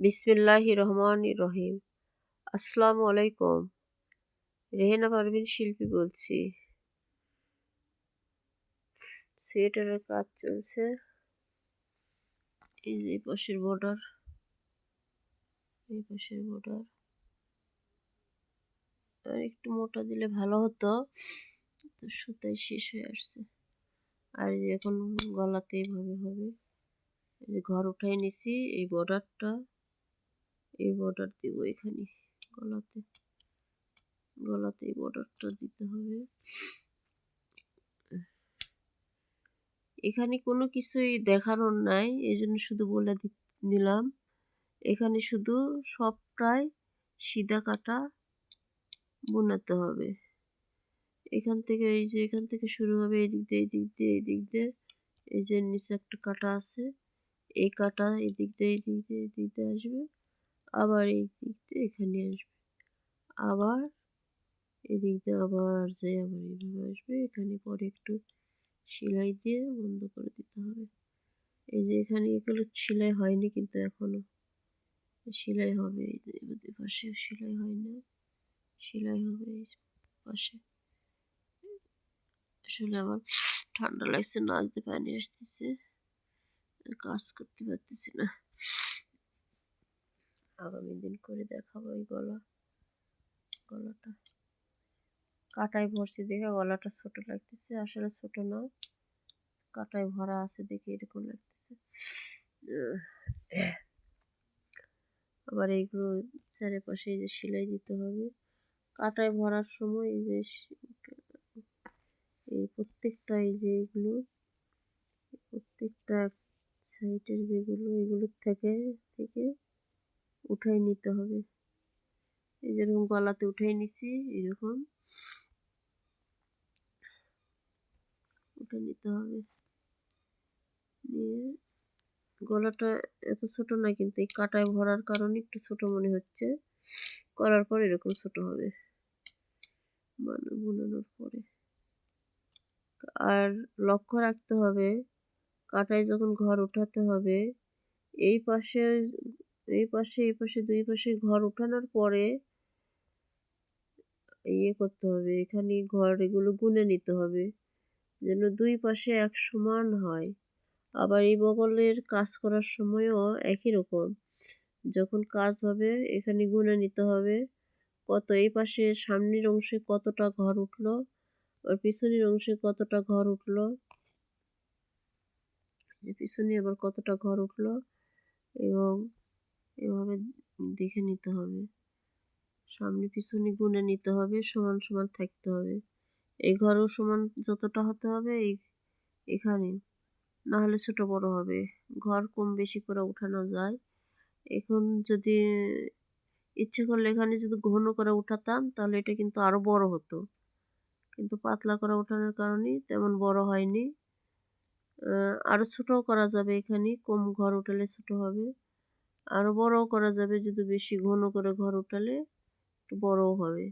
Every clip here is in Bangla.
বিসমিল্লাহির রহমানির রহিম। আসসালামু আলাইকুম। রেহেনা পারভিন শিল্পী বলছি। সোয়েটারের কাজ চলছে। এই যে পাশের বর্ডার, এই পাশের বর্ডার আর একটু মোটা দিলে ভালো হতো, তো সুতাই শেষ হয়ে আসছে। আর এই যে এখন গলাতে এইভাবে হবে। এই যে ঘর উঠাই নিছি, এই বর্ডারটা, এই বর্ডার দিব এখানে গলাতে, গলাতে এই বর্ডারটা দিতে হবে। এখানে কোনো কিছুই দেখানোর নাই, এই জন্য শুধু বলে দিলাম। এখানে শুধু সবটাই সিধা কাটা বোনাতে হবে। এখান থেকে এই যে এখান থেকে শুরু হবে, এই দিক দিয়ে এই দিক দিয়ে এই দিক দিয়ে, এই যে নিচে একটা কাটা আছে, এই কাটা এই দিক দিয়ে এই দিক দিয়ে এই দিক দিয়ে আসবে, আবার এই দিক দিয়ে এখানে আসবে, আবার এদিক দিয়ে আবার যে আবার এইভাবে আসবে। এখানে পরে একটু সেলাই দিয়ে বন্ধ করে দিতে হবে। এই যে এখানে এগুলো সেলাই হয়নি কিন্তু এখনো সেলাই হবে। এই যে এদের পাশে সেলাই হয় না, সেলাই হবে এই পাশে। আসলে আমার ঠান্ডা লাগছে, নাক দিয়ে পানি আসতেছে, কাজ করতে পারতেছি না। আগামী দিন করে দেখাবো। এই গলাটা কাটায় ভরছি দেখে গলাটা ছোট লাগতেছে, আসলে ছোট না, কাটায় ভরা আছে দেখে এরকম লাগতেছে। আবার এইগুলো চারিপাশে এই যে সেলাই দিতে হবে। কাটায় ভরার সময় এই যে এই প্রত্যেকটা এই যে এগুলো প্রত্যেকটা সাইডের যেগুলো এগুলোর থেকে উঠাই নিতে হবে। এই যেরকম গলাতে উঠাই নিছি এরকম উঠে নিতে হবে। নিয়ে গলাটা এত ছোট না, কিন্তু এই কাটায় ভরার কারণে একটু ছোট মনে হচ্ছে, করার পর এরকম ছোট হবে মানে বোনানোর পরে। আর লক্ষ্য রাখতে হবে, কাটায় যখন ঘর উঠাতে হবে, এই পাশে এই পাশে এই পাশে দুই পাশে ঘর উঠানোর পরে ইয়ে করতে হবে, এখানে ঘর এগুলো গুনে নিতে হবে যেন দুই পাশে এক সমান হয়। আবার এই বগলের কাজ করার সময়ও একই রকম, যখন কাজ হবে এখানে গুনে নিতে হবে কত এই পাশে সামনের অংশে কতটা ঘর উঠলো, আর পিছনের অংশে কতটা ঘর উঠলো, যে পিছনে আবার কতটা ঘর উঠলো, এবং এভাবে দেখে নিতে হবে। সামনে পিছনে গুনে নিতে হবে, সমান সমান থাকতে হবে। এই ঘরও সমান যতটা হতে হবে এখানে, না হলে ছোট বড় হবে। ঘর কম বেশি করে উঠানো যায়। এখন যদি ইচ্ছে করলে এখানে যদি ঘন করে উঠাতাম তাহলে এটা কিন্তু আরো বড় হতো, কিন্তু পাতলা করে ওঠানোর কারণে তেমন বড় হয়নি। আরো ছোটও করা যাবে, এখানে কম ঘর উঠালে ছোট হবে। আরো বড়ও করা যাবে, যদি বেশি ঘন করে ঘর উঠালে একটু বড়ও হবে।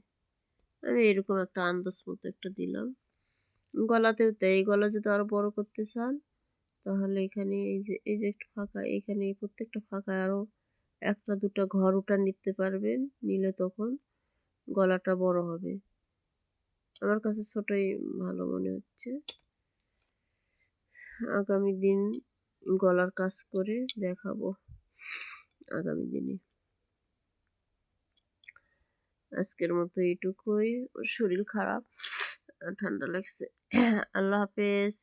আমি এরকম একটা আন্দাজ মতো একটা দিলাম। গলাতেও তাই, এই গলা যদি আরো বড় করতে চান তাহলে এখানে এই যে একটু ফাঁকা, এখানে এই প্রত্যেকটা ফাঁকায় আরো একটা দুটা ঘর উঠা নিতে পারবেন, নিলে তখন গলাটা বড় হবে। আমার কাছে ছোটই ভালো মনে হচ্ছে। আগামী দিন গলার কাজ করে দেখাবো আগামী দিনে। আজকের মতো এইটুকুই। ওর শরীর খারাপ, ঠান্ডা লাগছে। আল্লাহ হাফেজ।